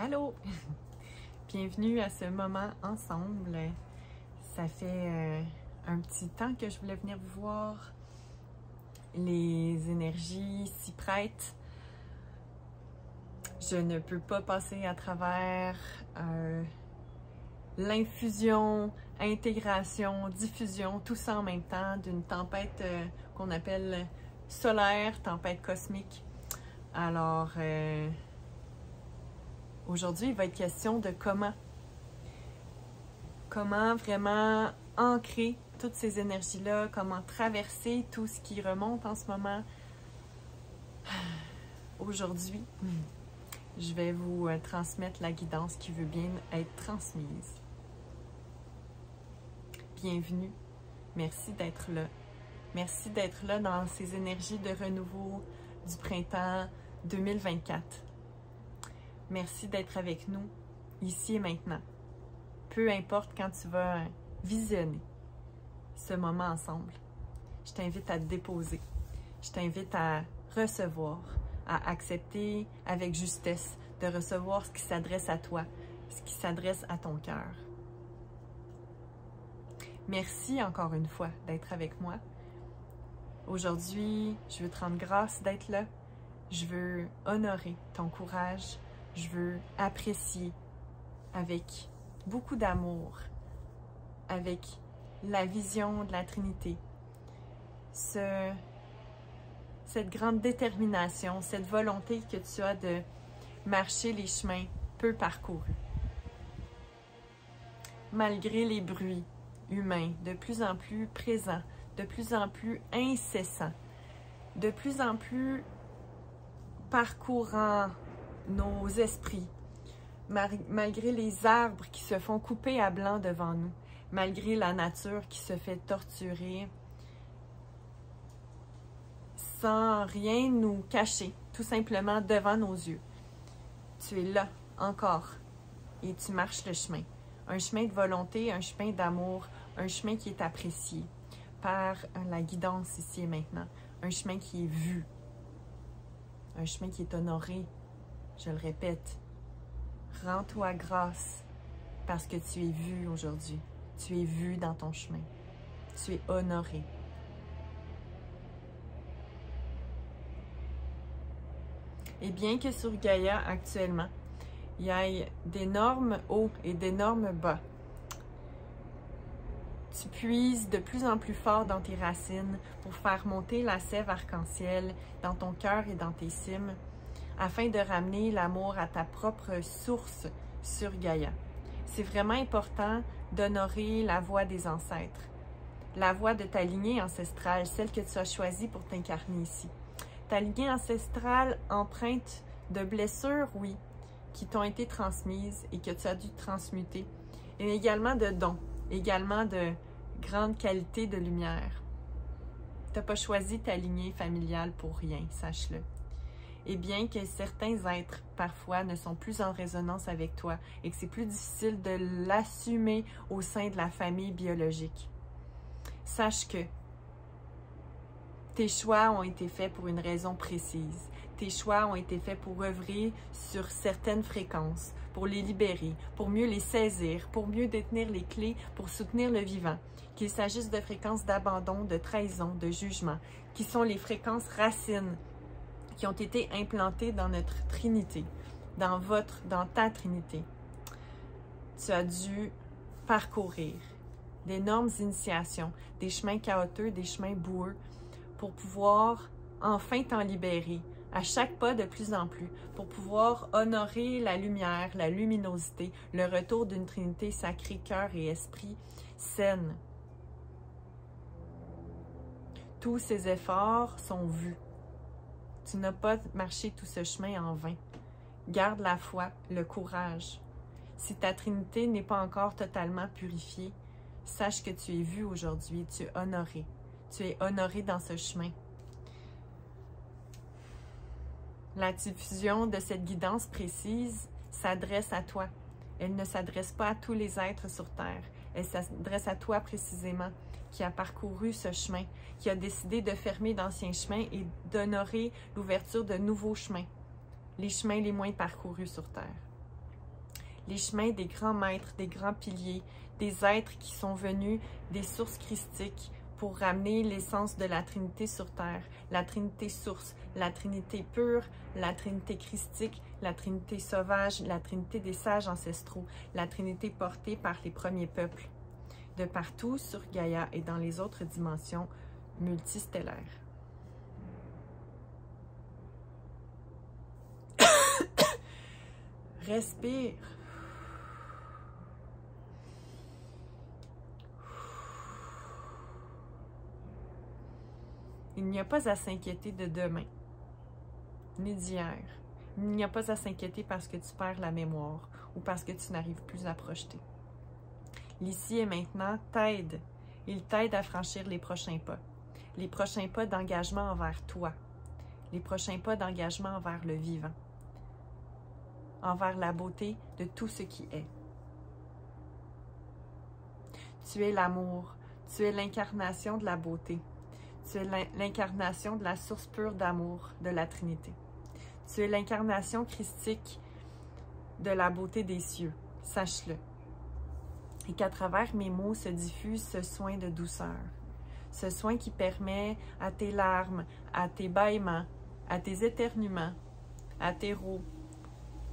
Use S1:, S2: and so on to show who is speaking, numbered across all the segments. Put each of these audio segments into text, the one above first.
S1: Allô! Bienvenue à ce moment ensemble. Ça fait un petit temps que je voulais venir vous voir. Les énergies s'y prêtent. Je ne peux pas passer à travers l'infusion, intégration, diffusion, tout ça en même temps d'une tempête qu'on appelle solaire, tempête cosmique. Alors, aujourd'hui, il va être question de comment vraiment ancrer toutes ces énergies-là, comment traverser tout ce qui remonte en ce moment. Aujourd'hui, je vais vous transmettre la guidance qui veut bien être transmise. Bienvenue. Merci d'être là. Merci d'être là dans ces énergies de renouveau du printemps 2024. Merci d'être avec nous, ici et maintenant. Peu importe quand tu vas visionner ce moment ensemble, je t'invite à te déposer. Je t'invite à recevoir, à accepter avec justesse, de recevoir ce qui s'adresse à toi, ce qui s'adresse à ton cœur. Merci encore une fois d'être avec moi. Aujourd'hui, je veux te rendre grâce d'être là. Je veux honorer ton courage. Je veux apprécier avec beaucoup d'amour, avec la vision de la Trinité, cette grande détermination, cette volonté que tu as de marcher les chemins peu parcourus. Malgré les bruits humains de plus en plus présents, de plus en plus incessants, de plus en plus parcourant nos esprits, malgré les arbres qui se font couper à blanc devant nous, malgré la nature qui se fait torturer, sans rien nous cacher, tout simplement devant nos yeux. Tu es là, encore, et tu marches le chemin. Un chemin de volonté, un chemin d'amour, un chemin qui est apprécié par la guidance ici et maintenant. Un chemin qui est vu, un chemin qui est honoré. Je le répète, rends-toi grâce parce que tu es vu aujourd'hui. Tu es vu dans ton chemin. Tu es honoré. Et bien que sur Gaïa, actuellement, il y a d'énormes hauts et d'énormes bas, tu puises de plus en plus fort dans tes racines pour faire monter la sève arc-en-ciel dans ton cœur et dans tes cimes, afin de ramener l'amour à ta propre source sur Gaïa. C'est vraiment important d'honorer la voix des ancêtres, la voix de ta lignée ancestrale, celle que tu as choisie pour t'incarner ici. Ta lignée ancestrale empreinte de blessures, oui, qui t'ont été transmises et que tu as dû transmuter, et également de dons, également de grande qualité de lumière. Tu n'as pas choisi ta lignée familiale pour rien, sache-le. Et bien que certains êtres, parfois, ne sont plus en résonance avec toi et que c'est plus difficile de l'assumer au sein de la famille biologique, sache que tes choix ont été faits pour une raison précise. Tes choix ont été faits pour œuvrer sur certaines fréquences, pour les libérer, pour mieux les saisir, pour mieux détenir les clés, pour soutenir le vivant. Qu'il s'agisse de fréquences d'abandon, de trahison, de jugement, qui sont les fréquences racines qui ont été implantées dans notre Trinité, dans ta Trinité. Tu as dû parcourir d'énormes initiations, des chemins chaotiques, des chemins boueux, pour pouvoir enfin t'en libérer, à chaque pas de plus en plus, pour pouvoir honorer la lumière, la luminosité, le retour d'une Trinité sacrée, cœur et esprit saine. Tous ces efforts sont vus. Tu n'as pas marché tout ce chemin en vain. Garde la foi, le courage. Si ta Trinité n'est pas encore totalement purifiée, sache que tu es vu aujourd'hui, tu es honoré. Tu es honoré dans ce chemin. La diffusion de cette guidance précise s'adresse à toi. Elle ne s'adresse pas à tous les êtres sur Terre. Elle s'adresse à toi précisément, qui a parcouru ce chemin, qui a décidé de fermer d'anciens chemins et d'honorer l'ouverture de nouveaux chemins, les chemins les moins parcourus sur Terre. les chemins des grands maîtres, des grands piliers, des êtres qui sont venus des sources christiques pour ramener l'essence de la Trinité sur terre, la Trinité source, la Trinité pure, la Trinité christique, la Trinité sauvage, la Trinité des sages ancestraux, la Trinité portée par les premiers peuples, de partout sur Gaïa et dans les autres dimensions multistellaires. Respire. Il n'y a pas à s'inquiéter de demain, ni d'hier. Il n'y a pas à s'inquiéter parce que tu perds la mémoire ou parce que tu n'arrives plus à projeter. L'ici et maintenant t'aide. Il t'aide à franchir les prochains pas d'engagement envers toi, les prochains pas d'engagement envers le vivant, envers la beauté de tout ce qui est. Tu es l'amour, tu es l'incarnation de la beauté. Tu es l'incarnation de la source pure d'amour de la Trinité. Tu es l'incarnation christique de la beauté des cieux, sache-le. Et qu'à travers mes mots se diffuse ce soin de douceur, ce soin qui permet à tes larmes, à tes bâillements, à tes éternuements, à tes rôs,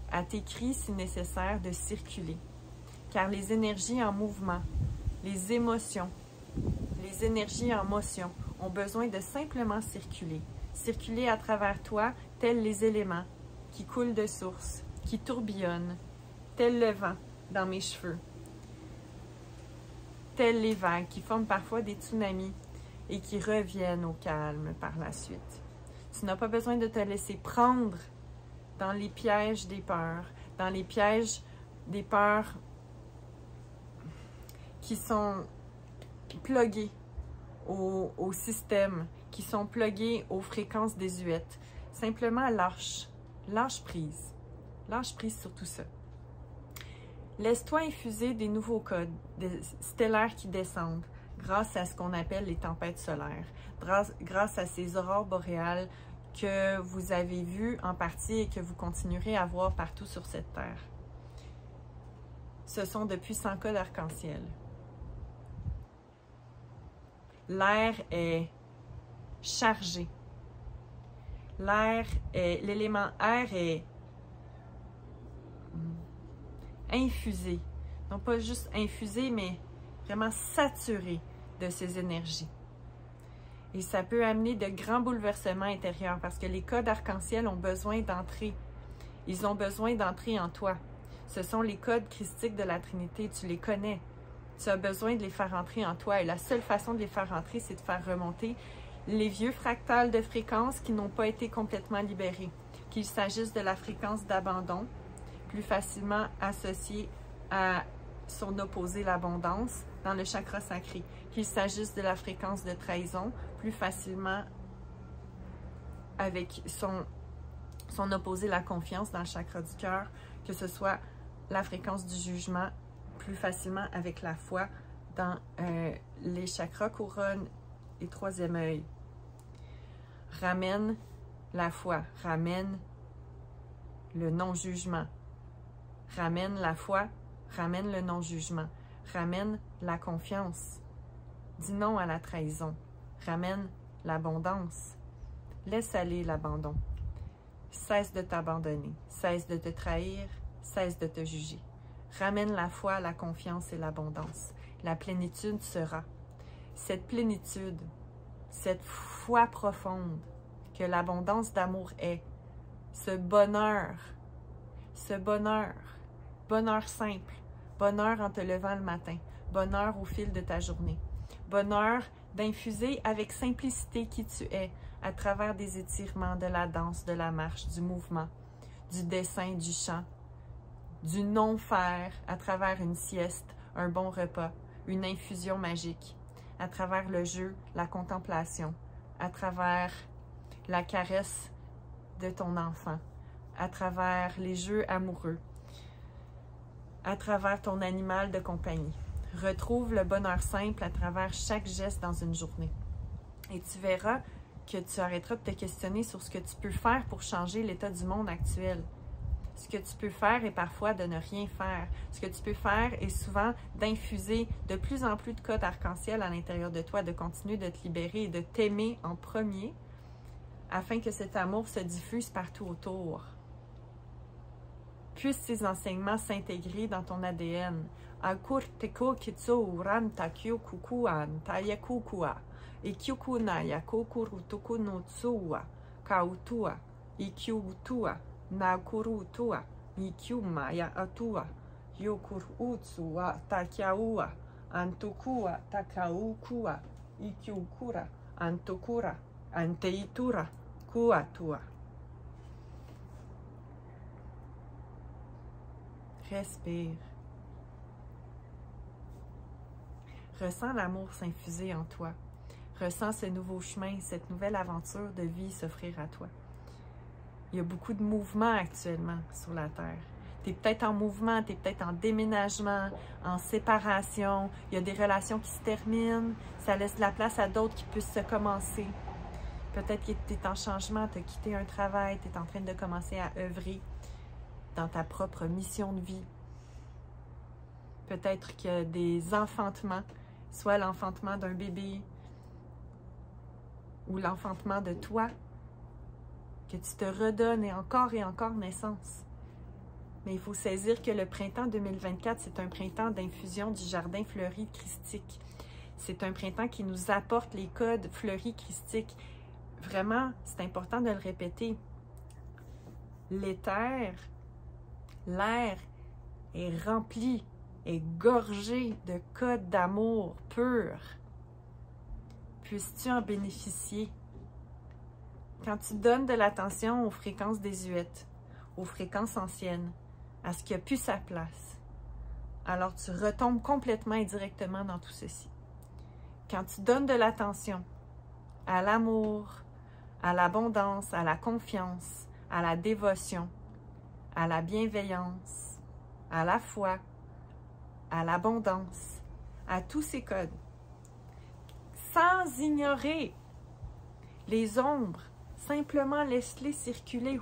S1: à tes cris si nécessaire de circuler. Car les énergies en mouvement, les émotions, les énergies en motion ont besoin de simplement circuler. Circuler à travers toi, tels les éléments qui coulent de source, qui tourbillonnent, tel le vent dans mes cheveux, tels les vagues qui forment parfois des tsunamis et qui reviennent au calme par la suite. Tu n'as pas besoin de te laisser prendre dans les pièges des peurs, dans les pièges des peurs qui sont plugués au système, qui sont plugués aux fréquences désuètes. Simplement lâche prise. Lâche prise sur tout ça. Laisse-toi infuser des nouveaux codes stellaires qui descendent grâce à ce qu'on appelle les tempêtes solaires, grâce à ces aurores boréales que vous avez vues en partie et que vous continuerez à voir partout sur cette terre. Ce sont de puissants codes arc-en-ciel. L'air est chargé. L'élément air est infusé. Non pas juste infusé, mais vraiment saturé de ces énergies. Et ça peut amener de grands bouleversements intérieurs parce que les codes arc-en-ciel ont besoin d'entrer. Ils ont besoin d'entrer en toi. Ce sont les codes christiques de la Trinité. Tu les connais. Tu as besoin de les faire entrer en toi. Et la seule façon de les faire entrer, c'est de faire remonter les vieux fractales de fréquences qui n'ont pas été complètement libérés. Qu'il s'agisse de la fréquence d'abandon, plus facilement associée à son opposé, l'abondance, dans le chakra sacré. Qu'il s'agisse de la fréquence de trahison, plus facilement avec son opposé, la confiance, dans le chakra du cœur, que ce soit la fréquence du jugement, plus facilement avec la foi dans les chakras couronne et troisième œil. Ramène la foi, ramène le non-jugement, ramène la foi, ramène le non-jugement, ramène la confiance, dis non à la trahison, ramène l'abondance, laisse aller l'abandon, cesse de t'abandonner, cesse de te trahir, cesse de te juger. Ramène la foi, la confiance et l'abondance. La plénitude sera. Cette plénitude, cette foi profonde que l'abondance d'amour est, ce bonheur simple, bonheur en te levant le matin, bonheur au fil de ta journée, bonheur d'infuser avec simplicité qui tu es à travers des étirements, de la danse, de la marche, du mouvement, du dessin, du chant, du non-faire, à travers une sieste, un bon repas, une infusion magique, à travers le jeu, la contemplation, à travers la caresse de ton enfant, à travers les jeux amoureux, à travers ton animal de compagnie. Retrouve le bonheur simple à travers chaque geste dans une journée. Et tu verras que tu arrêteras de te questionner sur ce que tu peux faire pour changer l'état du monde actuel. Ce que tu peux faire est parfois de ne rien faire. Ce que tu peux faire est souvent d'infuser de plus en plus de codes arc-en-ciel à l'intérieur de toi, de continuer de te libérer et de t'aimer en premier afin que cet amour se diffuse partout autour. Puissent ces enseignements s'intégrer dans ton ADN. Akur teko kitso uran takyo kukuan tayakukua. Ikyukuna yakokuru toku no tsuwa. Kautua. Ikyutua. Nakurutua. Ikyuma ya atua. Yokur utsuwa takyaua. Antukua takaukua. Ikyukura. Antukura. Anteitura. Kuatua. Respire. Ressens l'amour s'infuser en toi. Ressens ce nouveau chemin, cette nouvelle aventure de vie s'offrir à toi. Il y a beaucoup de mouvements actuellement sur la Terre. Tu es peut-être en mouvement, tu es peut-être en déménagement, en séparation. Il y a des relations qui se terminent. Ça laisse de la place à d'autres qui puissent se commencer. Peut-être que tu es en changement, tu as quitté un travail, tu es en train de commencer à œuvrer dans ta propre mission de vie. Peut-être qu'il y a des enfantements, soit l'enfantement d'un bébé ou l'enfantement de toi, que tu te redonnes et encore naissance. Mais il faut saisir que le printemps 2024, c'est un printemps d'infusion du jardin fleuri christique. C'est un printemps qui nous apporte les codes fleuris christiques. Vraiment, c'est important de le répéter. L'éther, l'air est rempli, est gorgé de codes d'amour pur. Puisses-tu en bénéficier? Quand tu donnes de l'attention aux fréquences désuètes, aux fréquences anciennes, à ce qui a plus sa place, alors tu retombes complètement et directement dans tout ceci. Quand tu donnes de l'attention à l'amour, à l'abondance, à la confiance, à la dévotion, à la bienveillance, à la foi, à l'abondance, à tous ces codes, sans ignorer les ombres, simplement laisse-les circuler.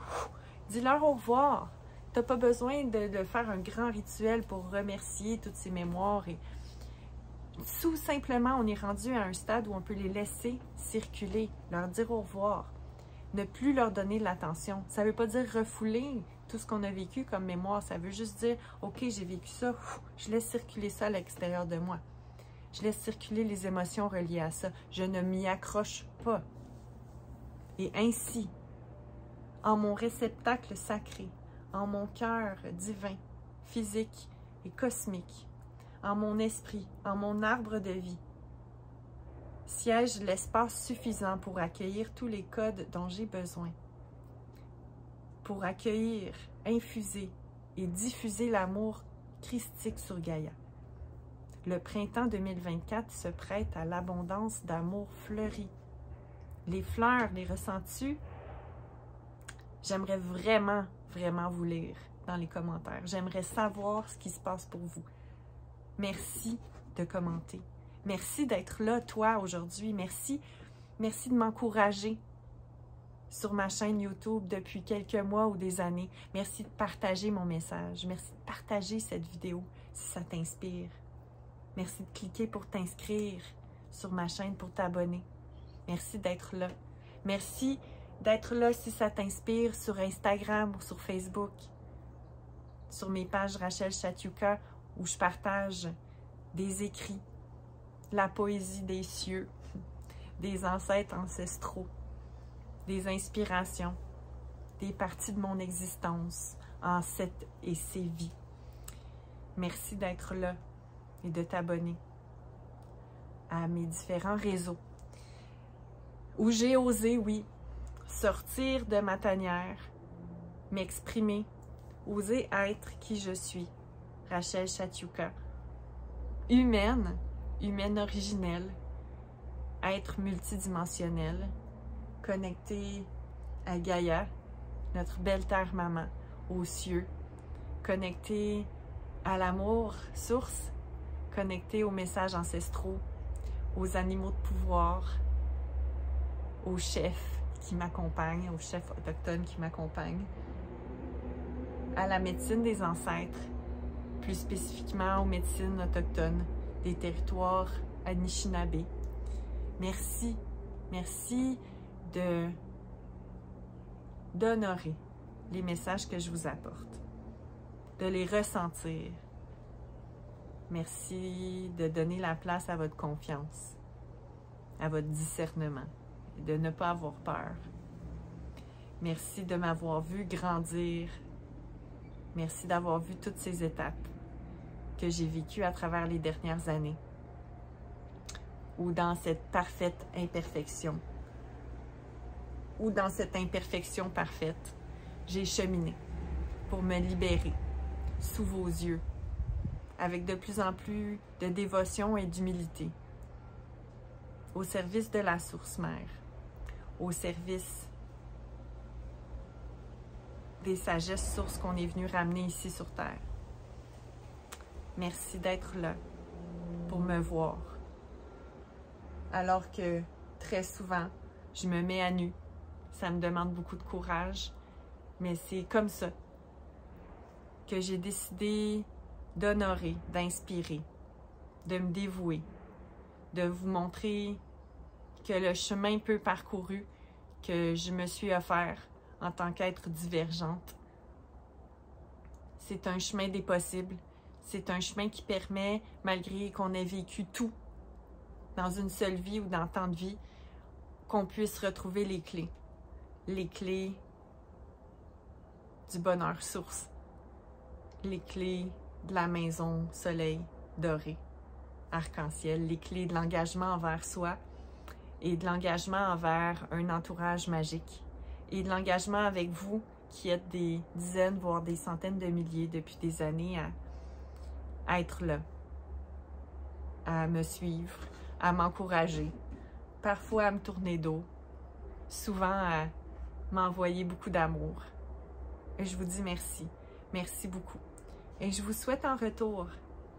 S1: Dis-leur au revoir. Tu n'as pas besoin de faire un grand rituel pour remercier toutes ces mémoires. Et tout simplement, on est rendu à un stade où on peut les laisser circuler, leur dire au revoir, ne plus leur donner de l'attention. Ça ne veut pas dire refouler tout ce qu'on a vécu comme mémoire. Ça veut juste dire, OK, j'ai vécu ça, je laisse circuler ça à l'extérieur de moi. Je laisse circuler les émotions reliées à ça. Je ne m'y accroche pas. Et ainsi, en mon réceptacle sacré, en mon cœur divin, physique et cosmique, en mon esprit, en mon arbre de vie, siège l'espace suffisant pour accueillir tous les codes dont j'ai besoin, pour accueillir, infuser et diffuser l'amour christique sur Gaïa. Le printemps 2024 se prête à l'abondance d'amour fleuri. Les fleurs, les ressens-tu? J'aimerais vraiment vous lire dans les commentaires. J'aimerais savoir ce qui se passe pour vous. Merci de commenter. Merci d'être là, toi, aujourd'hui. Merci de m'encourager sur ma chaîne YouTube depuis quelques mois ou des années. Merci de partager mon message. Merci de partager cette vidéo si ça t'inspire. Merci de cliquer pour t'inscrire sur ma chaîne pour t'abonner. Merci d'être là. Merci d'être là si ça t'inspire sur Instagram ou sur Facebook, sur mes pages Rachel Chatiuka où je partage des écrits, la poésie des cieux, des ancêtres ancestraux, des inspirations, des parties de mon existence en cette et ces vies. Merci d'être là et de t'abonner à mes différents réseaux où j'ai osé, oui, sortir de ma tanière, m'exprimer, oser être qui je suis, Rachel Chatiuka, humaine originelle, être multidimensionnelle, connectée à Gaïa, notre belle terre maman, aux cieux, connectée à l'amour source, connectée aux messages ancestraux, aux animaux de pouvoir, aux chefs qui m'accompagnent, aux chefs autochtones qui m'accompagnent, à la médecine des ancêtres, plus spécifiquement aux médecines autochtones des territoires Anishinaabe. Merci, merci d'honorer les messages que je vous apporte, de les ressentir. Merci de donner la place à votre confiance, à votre discernement, et de ne pas avoir peur. Merci de m'avoir vu grandir. Merci d'avoir vu toutes ces étapes que j'ai vécues à travers les dernières années, ou dans cette parfaite imperfection, ou dans cette imperfection parfaite, j'ai cheminé pour me libérer sous vos yeux, avec de plus en plus de dévotion et d'humilité, au service de la source mère, au service des sagesses sources qu'on est venu ramener ici sur Terre. Merci d'être là pour me voir, alors que très souvent, je me mets à nu. Ça me demande beaucoup de courage, mais c'est comme ça que j'ai décidé d'honorer, d'inspirer, de me dévouer, de vous montrer que le chemin peu parcouru que je me suis offert en tant qu'être divergente, c'est un chemin des possibles. C'est un chemin qui permet, malgré qu'on ait vécu tout dans une seule vie ou dans tant de vies, qu'on puisse retrouver les clés du bonheur source, les clés de la maison soleil doré, arc-en-ciel, les clés de l'engagement envers soi et de l'engagement envers un entourage magique et de l'engagement avec vous qui êtes des dizaines, voire des centaines de milliers depuis des années à être là, à me suivre, à m'encourager, parfois à me tourner dos, souvent à m'envoyer beaucoup d'amour. Et je vous dis merci, merci beaucoup. Et je vous souhaite en retour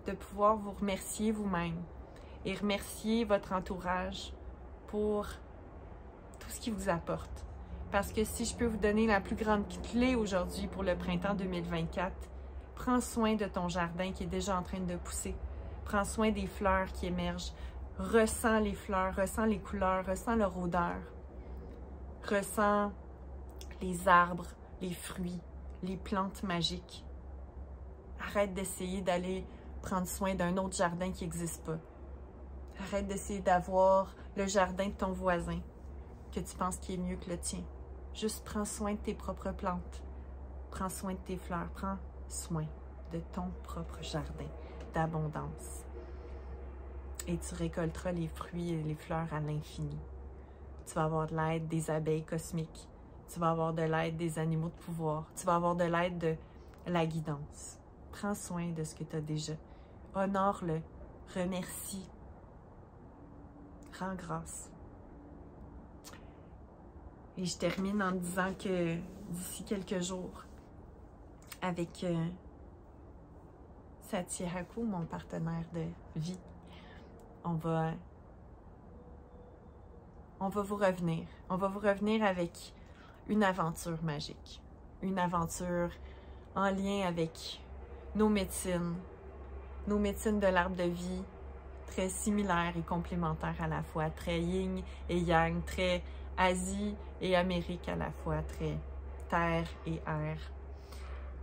S1: de pouvoir vous remercier vous-même et remercier votre entourage pour tout ce qu'il vous apporte. Parce que si je peux vous donner la plus grande clé aujourd'hui pour le printemps 2024, prends soin de ton jardin qui est déjà en train de pousser. Prends soin des fleurs qui émergent. Ressens les fleurs, ressens les couleurs, ressens leur odeur. Ressens les arbres, les fruits, les plantes magiques. Arrête d'essayer d'aller prendre soin d'un autre jardin qui n'existe pas. Arrête d'essayer d'avoir le jardin de ton voisin que tu penses qui est mieux que le tien. Juste prends soin de tes propres plantes. Prends soin de tes fleurs. Prends soin de ton propre jardin d'abondance. Et tu récolteras les fruits et les fleurs à l'infini. Tu vas avoir de l'aide des abeilles cosmiques. Tu vas avoir de l'aide des animaux de pouvoir. Tu vas avoir de l'aide de la guidance. Prends soin de ce que tu as déjà. Honore-le. Remercie. Rends grâce. Et je termine en disant que d'ici quelques jours, avec Satyhaku, mon partenaire de vie, on va vous revenir. On va vous revenir avec une aventure magique. Une aventure en lien avec nos médecines de l'arbre de vie, très similaires et complémentaires à la fois, très yin et yang, très Asie et Amérique à la fois, très terre et air.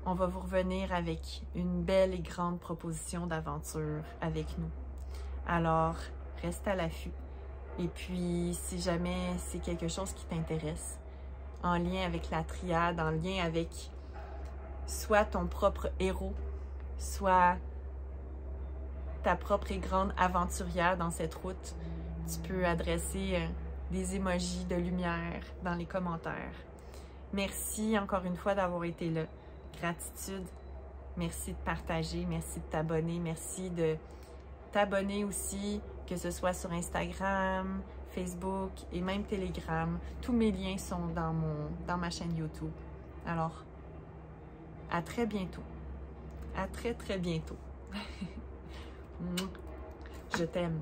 S1: On va vous revenir avec une belle et grande proposition d'aventure avec nous. Alors, reste à l'affût. Et puis, si jamais c'est quelque chose qui t'intéresse, en lien avec la triade, en lien avec soit ton propre héros, soit ta propre et grande aventurière dans cette route, tu peux adresser des emojis de lumière dans les commentaires. Merci encore une fois d'avoir été là. Gratitude. Merci de partager, merci de t'abonner, merci de t'abonner aussi, que ce soit sur Instagram, Facebook et même Telegram. Tous mes liens sont dans ma chaîne YouTube. Alors, à très bientôt. À très, très bientôt. Je t'aime.